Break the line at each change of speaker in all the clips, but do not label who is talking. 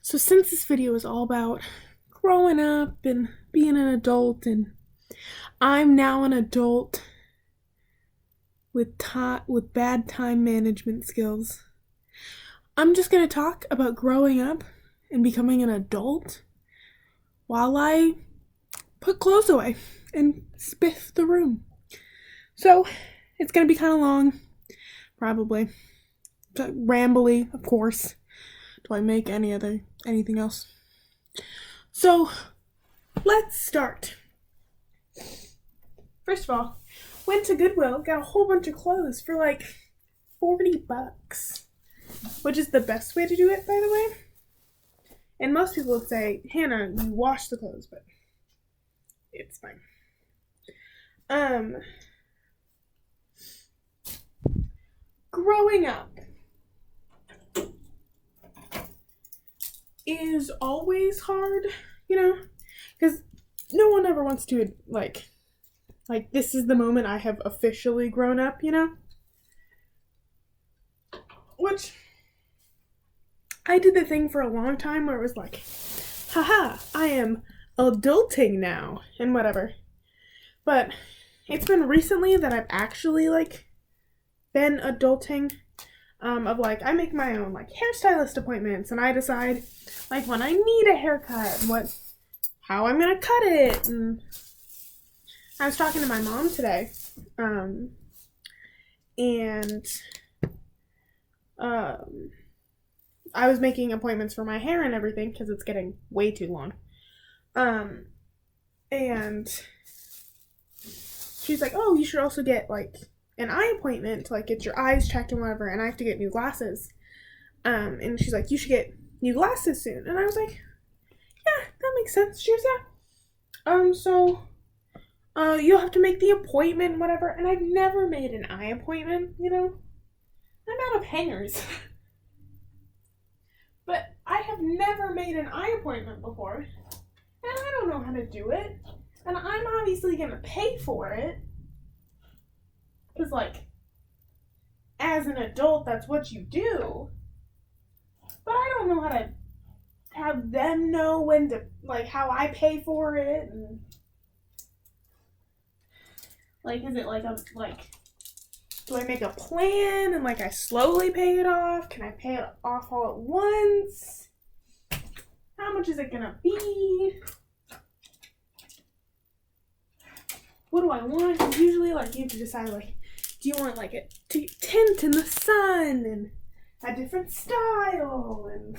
So since this video is all about growing up and being an adult, and I'm now an adult with bad time management skills, I'm just going to talk about growing up and becoming an adult while I put clothes away and spiff the room. So it's going to be kind of long, probably. Rambly, of course. Do I make anything else? So let's start. First of all, went to Goodwill, got a whole bunch of clothes for like $40, which is the best way to do it, by the way. And most people would say, Hannah, you wash the clothes, but it's fine. Growing up is always hard, because no one ever wants to, like, this is the moment I have officially grown up, Which, I did the thing for a long time where it was like, haha, I am adulting now, and whatever. But it's been recently that I've actually, been adulting, I make my own, hairstylist appointments, and I decide, when I need a haircut, and how I'm gonna cut it, and I was talking to my mom today, and I was making appointments for my hair and everything, because it's getting way too long, and she's like, oh, you should also get, an eye appointment to, get your eyes checked and whatever, and I have to get new glasses, and she's like, you should get new glasses soon, and I was like, yeah, that makes sense. She was, yeah, so, you'll have to make the appointment, whatever, and I've never made an eye appointment, I'm out of hangers, but I have never made an eye appointment before, and I don't know how to do it, and I'm obviously gonna pay for it, because, as an adult, that's what you do. But I don't know how to have them know when to, how I pay for it. And, is it do I make a plan and, I slowly pay it off? Can I pay it off all at once? How much is it gonna be? What do I want? And usually, you have to decide, do you want a tint in the sun and a different style, and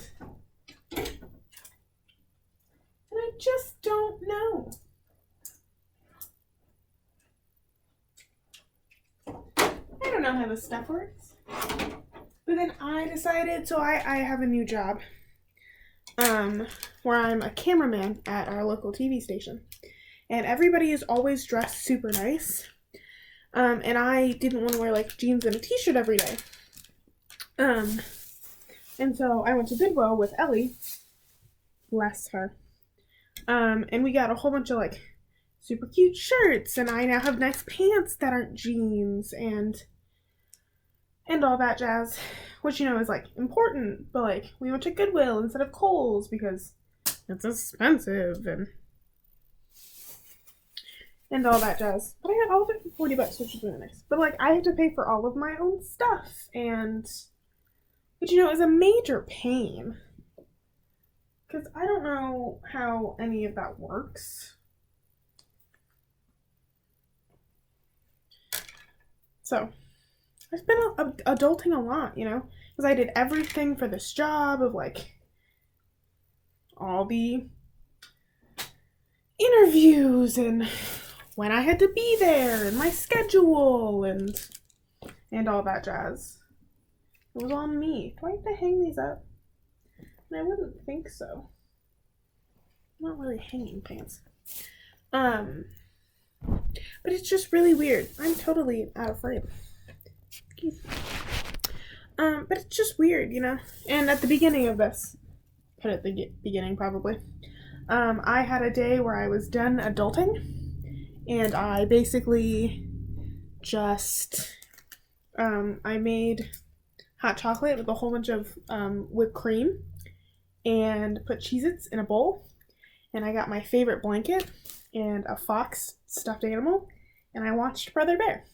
I just don't know. I don't know how this stuff works. But then I decided, so I have a new job, where I'm a cameraman at our local TV station, and everybody is always dressed super nice. And I didn't want to wear jeans and a t-shirt every day. And so I went to Goodwill with Ellie, bless her. And we got a whole bunch of super cute shirts, and I now have nice pants that aren't jeans, and all that jazz, which is important. But we went to Goodwill instead of Kohl's because it's expensive, and all that jazz. But I got all of it for $40, which is really nice. But, I have to pay for all of my own stuff, which, is a major pain. Because I don't know how any of that works. So, I've been adulting a lot, Because I did everything for this job of, all the interviews and when I had to be there, and my schedule, and all that jazz. It was on me. Do I have to hang these up? I wouldn't think so. I'm not really hanging pants. But it's just really weird. I'm totally out of frame. But it's just weird, And at the beginning of this, put at the beginning probably, I had a day where I was done adulting. And I basically just, I made hot chocolate with a whole bunch of whipped cream and put Cheez-Its in a bowl. And I got my favorite blanket and a fox stuffed animal. And I watched Brother Bear.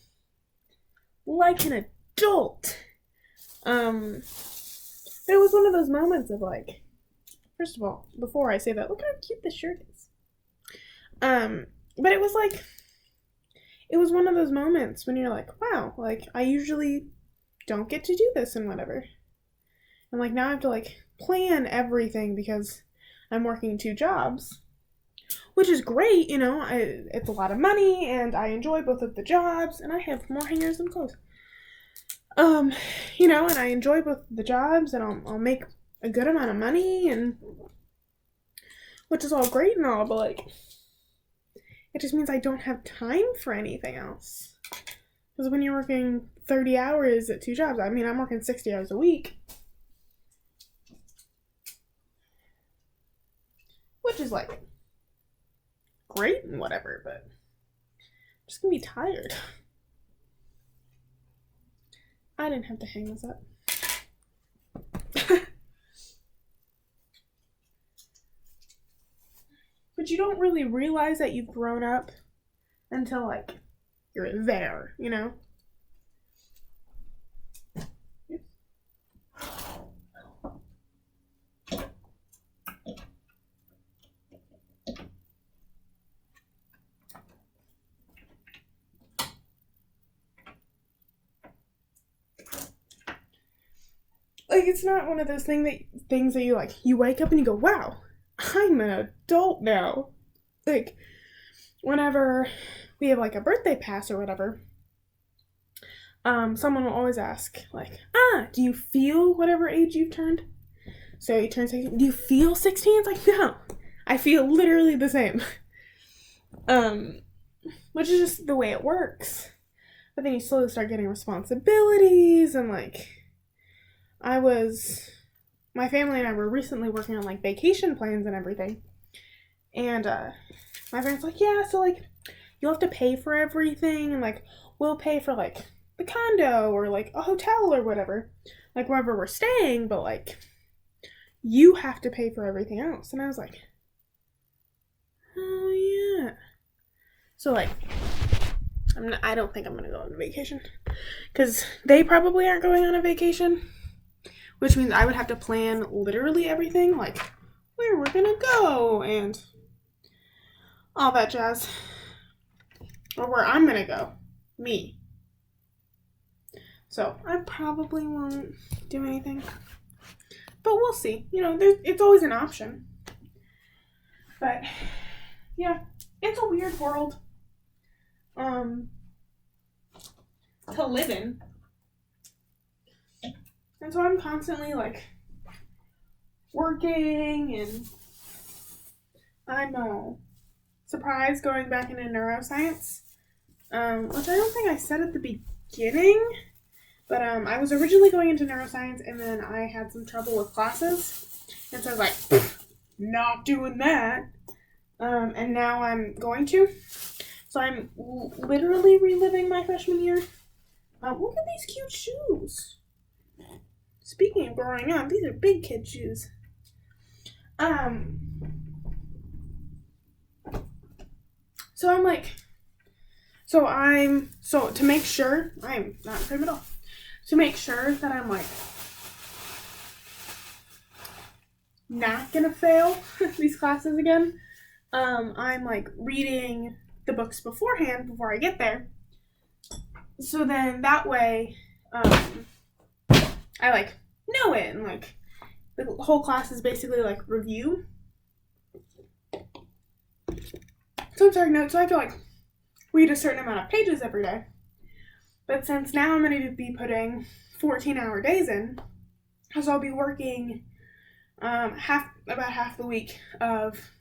Like an adult. It was one of those moments of like, first of all, before I say that, look how cute this shirt is. But it was like, it was one of those moments when you're like, wow, like I usually don't get to do this and whatever. And like now I have to like plan everything because I'm working 2 jobs, which is great, you know. It's a lot of money and I enjoy both of the jobs and I have more hangers than clothes. You know, and I enjoy both the jobs and I'll make a good amount of money, and which is all great and all, but like it just means I don't have time for anything else. Because when you're working 30 hours at 2 jobs, I mean, I'm working 60 hours a week, which is like great and whatever, but I'm just gonna be tired. I didn't have to hang this up. But you don't really realize that you've grown up until like you're there, you know? Like, it's not one of those things that you like, you wake up and you go, wow, I'm an adult now. Like, whenever we have like a birthday pass or whatever, someone will always ask, like, do you feel whatever age you've turned? So you turn 16, do you feel 16? It's like, no, I feel literally the same. Which is just the way it works. But then you slowly start getting responsibilities, and like, my family and I were recently working on like vacation plans and everything. And my parents were like, yeah, so like you'll have to pay for everything, and like we'll pay for like the condo or like a hotel or whatever, like wherever we're staying, but like you have to pay for everything else. And I was like, oh yeah. So like I don't think I'm gonna go on a vacation because they probably aren't going on a vacation, which means I would have to plan literally everything, like where we're gonna go and all that jazz, or where I'm gonna go, me. So I probably won't do anything, but we'll see. You know, it's always an option. But yeah, it's a weird world to live in. And so I'm constantly like working, and I'm surprised going back into neuroscience, which I don't think I said at the beginning, but I was originally going into neuroscience and then I had some trouble with classes, and so I was like, not doing that, and now I'm going to. So I'm literally reliving my freshman year. Look at these cute shoes. Speaking of growing up, these are big kid shoes. So I'm like, so to make sure, I'm not in frame at all. To make sure that I'm like not gonna fail these classes again, I'm like reading the books beforehand before I get there. So then that way, I like know it, and like the whole class is basically like review. So I'm starting notes, so I have to like read a certain amount of pages every day. But since now I'm going to be putting 14-hour days in, because I'll be working about half the week of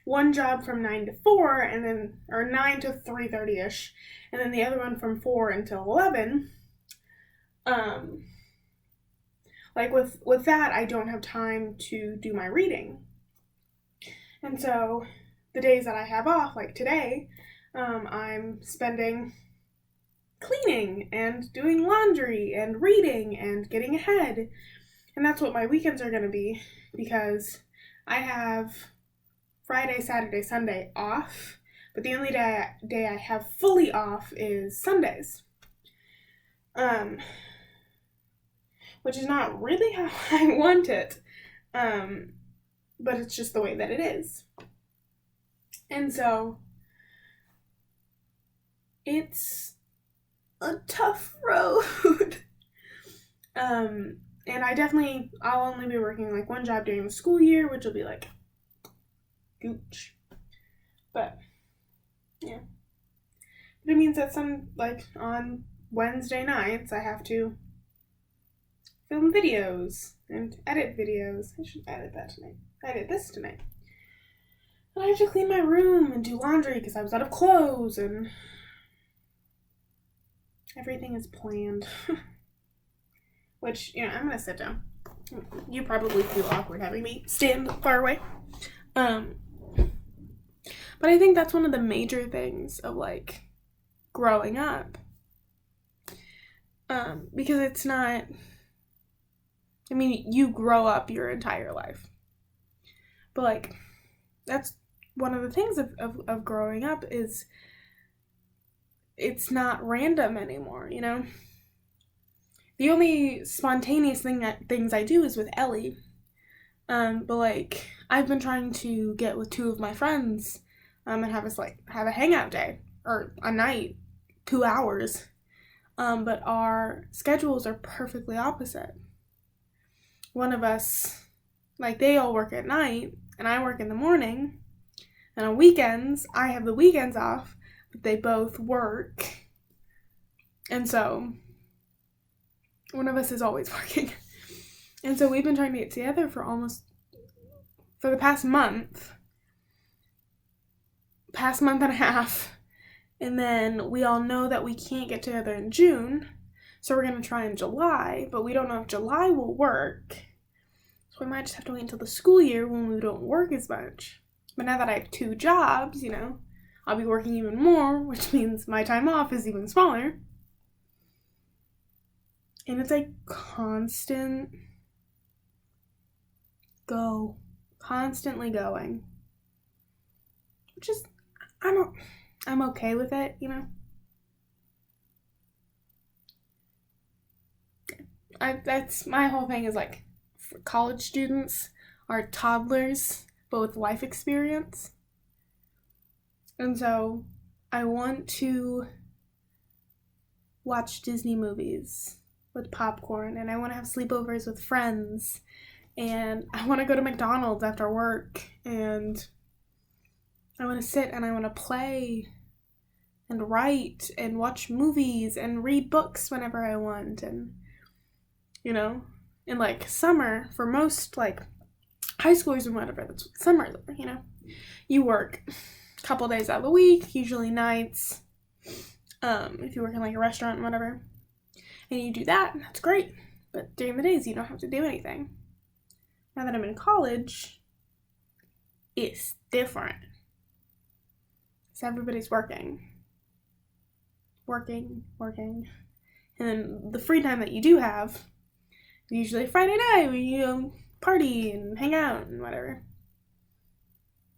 one job from 9 to 4, and then, or 9 to 3:30ish, and then the other one from 4 until 11. Like with that, I don't have time to do my reading. And so the days that I have off, like today, I'm spending cleaning and doing laundry and reading and getting ahead. And that's what my weekends are going to be. because I have Friday, Saturday, Sunday off, but the only day I have fully off is Sundays. Which is not really how I want it. But it's just the way that it is. And so it's a tough road. And I'll only be working like one job during the school year, which will be like gooch. But yeah. But it means that on Wednesday nights I have to film videos and edit videos. I should edit that tonight. Edit this tonight. And I have to clean my room and do laundry because I was out of clothes, and everything is planned. Which, I'm gonna sit down. You probably feel awkward having me stand far away. But I think that's one of the major things of like growing up. Because it's not, you grow up your entire life. But like, that's one of the things of growing up is it's not random anymore, The only spontaneous things I do is with Ellie. But like, I've been trying to get with two of my friends, and have a hangout day, or a night, 2 hours. But our schedules are perfectly opposite. One of us, they all work at night, and I work in the morning. And on weekends, I have the weekends off, but they both work. And so, one of us is always working. And so we've been trying to get together for the past month and a half. And then we all know that we can't get together in June. So we're going to try in July, but we don't know if July will work. So we might just have to wait until the school year when we don't work as much. But now that I have 2 jobs, I'll be working even more, which means my time off is even smaller. And it's like constantly going. Which is, I'm okay with it, That's my whole thing is like, college students are toddlers, but with life experience. And so I want to watch Disney movies with popcorn, and I want to have sleepovers with friends, and I want to go to McDonald's after work, and I want to sit and I want to play and write and watch movies and read books whenever I want. And in like summer, for most like high schoolers and whatever, that's what summer, you work a couple days out of the week, usually nights, if you work in like a restaurant and whatever, and you do that, and that's great. But during the days, you don't have to do anything. Now that I'm in college, it's different. So everybody's working. And then the free time that you do have, usually Friday night when you party and hang out and whatever.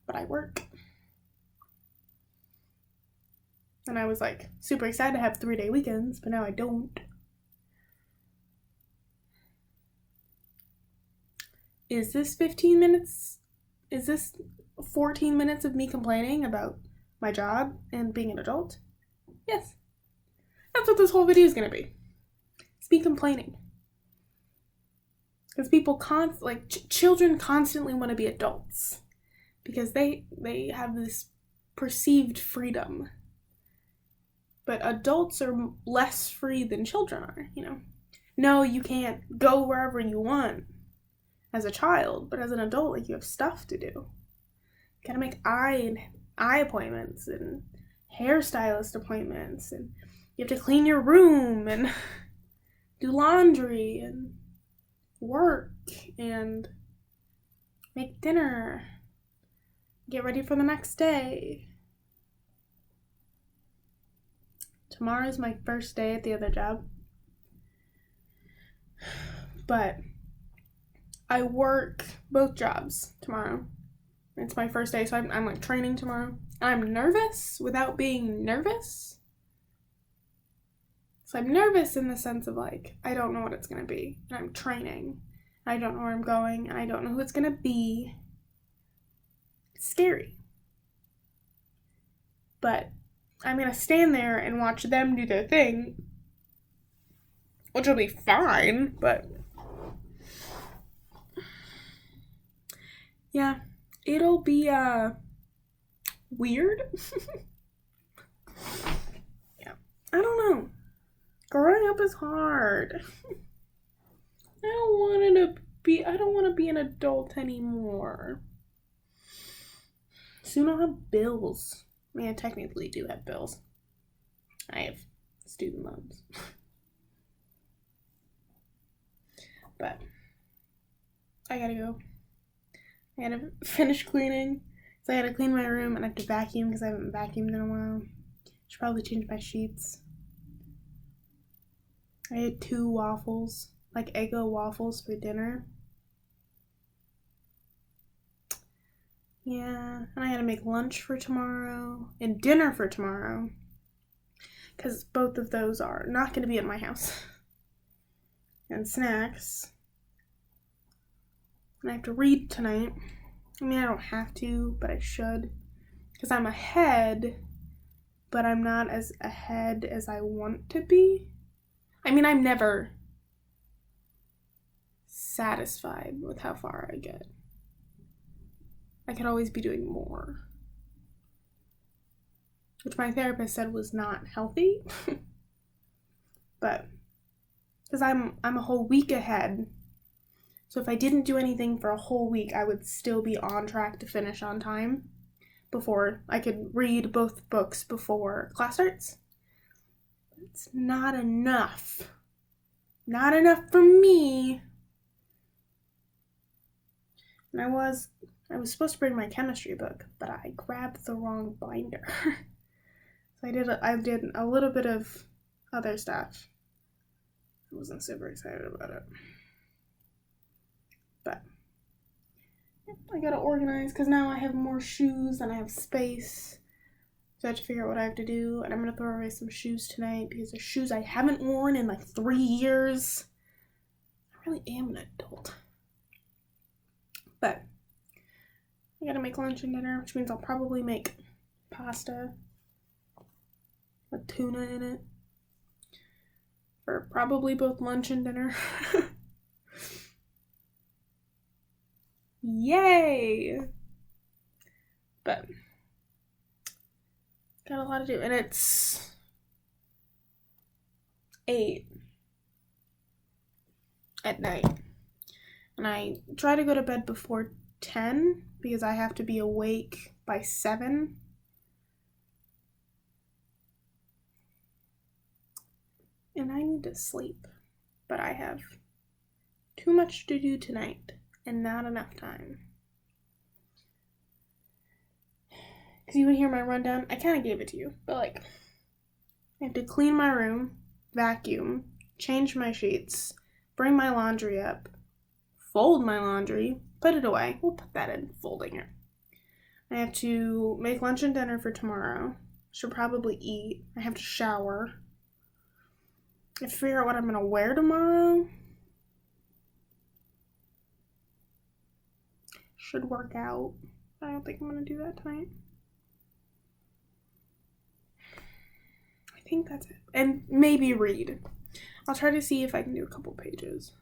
But I work. And I was like super excited to have 3-day weekends, but now I don't. Is this 15 minutes? Is this 14 minutes of me complaining about my job and being an adult? Yes. That's what this whole video is going to be. It's me complaining. Because people children constantly want to be adults. Because they have this perceived freedom. But adults are less free than children are, No, you can't go wherever you want as a child, but as an adult, you have stuff to do. You gotta make eye appointments and hairstylist appointments, and you have to clean your room and do laundry and work and make dinner, get ready for the next day. Tomorrow's my first day at the other job. But I work both jobs tomorrow. It's my first day, so I'm like training tomorrow. And I'm nervous without being nervous. So I'm nervous in the sense of like, I don't know what it's going to be. And I'm training. I don't know where I'm going. And I don't know who it's going to be. It's scary. But I'm going to stand there and watch them do their thing. Which will be fine, but yeah, it'll be weird. Yeah, I don't know. Growing up is hard. I don't want to be an adult anymore. Soon I'll have bills. I mean, I technically do have bills. I have student loans. But I gotta go. I gotta finish cleaning. So I gotta clean my room and I have to vacuum because I haven't vacuumed in a while. Should probably change my sheets. I had 2 waffles, like Eggo waffles for dinner. Yeah, and I gotta make lunch for tomorrow and dinner for tomorrow. Because both of those are not gonna be at my house. And snacks. And I have to read tonight. I mean, I don't have to, but I should. Because I'm ahead, but I'm not as ahead as I want to be. I mean, I'm never satisfied with how far I get. I could always be doing more. Which my therapist said was not healthy. But, because I'm a whole week ahead. So if I didn't do anything for a whole week, I would still be on track to finish on time before I could read both books before class starts. It's not enough. Not enough for me. And I was supposed to bring my chemistry book, but I grabbed the wrong binder. So I did a little bit of other stuff. I wasn't super excited about it. But I gotta organize because now I have more shoes and I have space. So I have to figure out what I have to do. And I'm gonna throw away some shoes tonight because they're shoes I haven't worn in like 3 years. I really am an adult. But I gotta make lunch and dinner, which means I'll probably make pasta with tuna in it for probably both lunch and dinner. Yay! But got a lot to do, and it's 8 at night. And I try to go to bed before 10 because I have to be awake by 7. And I need to sleep. But I have too much to do tonight and not enough time. Because you would hear my rundown. I kind of gave it to you. But like, I have to clean my room, vacuum, change my sheets, bring my laundry up, fold my laundry, put it away. We'll put that in folding it. I have to make lunch and dinner for tomorrow. Should probably eat. I have to shower. I have to figure out what I'm going to wear tomorrow. Should work out. I don't think I'm going to do that tonight. I think that's it. And maybe read. I'll try to see if I can do a couple pages.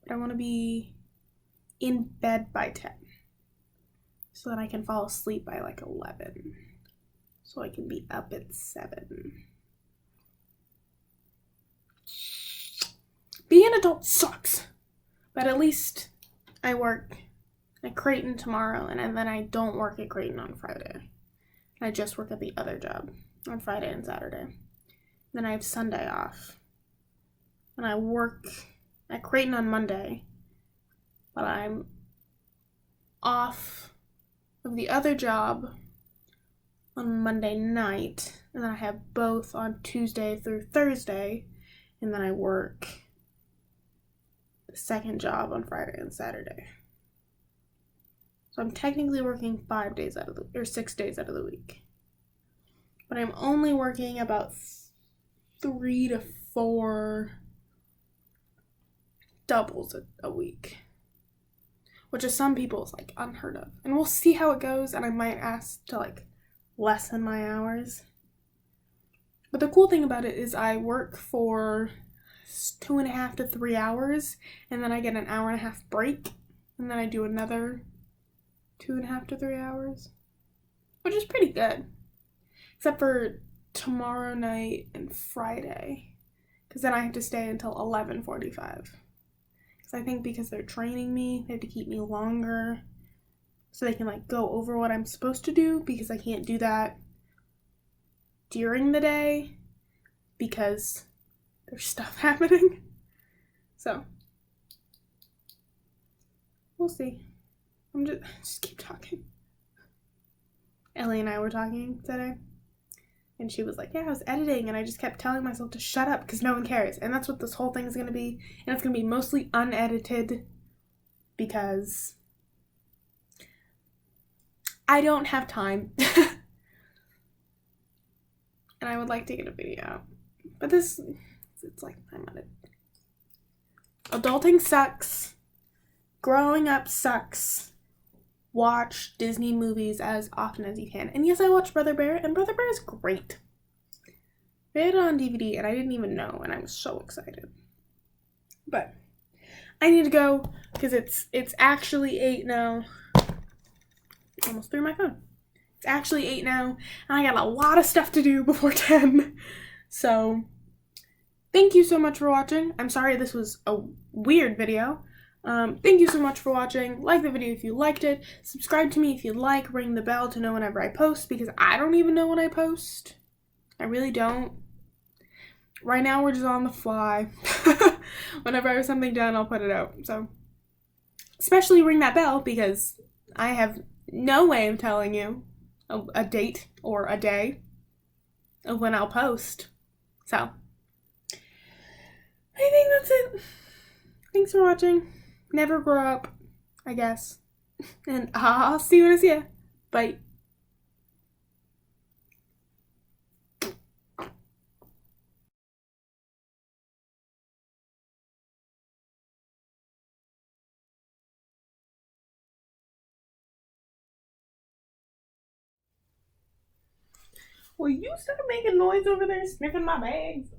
But I want to be in bed by 10. So that I can fall asleep by like 11. So I can be up at 7. Being an adult sucks. But at least I work at Creighton tomorrow and then I don't work at Creighton on Friday. I just work at the other job on Friday and Saturday. Then I have Sunday off. And I work at Creighton on Monday. But I'm off of the other job on Monday night. And then I have both on Tuesday through Thursday. And then I work second job on Friday and Saturday. So I'm technically working 5 days out of the, or 6 days out of the week. But I'm only working about 3 to 4 doubles a week, which is some people is like unheard of. And we'll see how it goes, and I might ask to like lessen my hours. But the cool thing about it is I work for 2.5 to 3 hours, and then I get an hour and a half break, and then I do another 2.5 to 3 hours, which is pretty good. Except for tomorrow night and Friday, because then I have to stay until 11:45. Because I think because they're training me, they have to keep me longer so they can like go over what I'm supposed to do, because I can't do that during the day because there's stuff happening. So we'll see. Just keep talking. Ellie and I were talking today, and she was like, yeah, I was editing, and I just kept telling myself to shut up because no one cares. And that's what this whole thing is going to be. And it's going to be mostly unedited because I don't have time. And I would like to get a video out. But it's like, I'm on it. Adulting sucks. Growing up sucks. Watch Disney movies as often as you can. And yes, I watched Brother Bear, and Brother Bear is great. They had it on DVD, and I didn't even know, and I was so excited. But I need to go because it's actually 8 now. Almost threw my phone. It's actually 8 now, and I got a lot of stuff to do before 10. So thank you so much for watching. I'm sorry this was a weird video. Thank you so much for watching. Like the video if you liked it. Subscribe to me if you like. Ring the bell to know whenever I post, because I don't even know when I post. I really don't. Right now we're just on the fly. Whenever I have something done, I'll put it out. So especially ring that bell, because I have no way of telling you a date or a day of when I'll post. So I think that's it. Thanks for watching. Never grow up, I guess. And I'll see you when I see ya. Bye. Will you stop making noise over there sniffing my bags?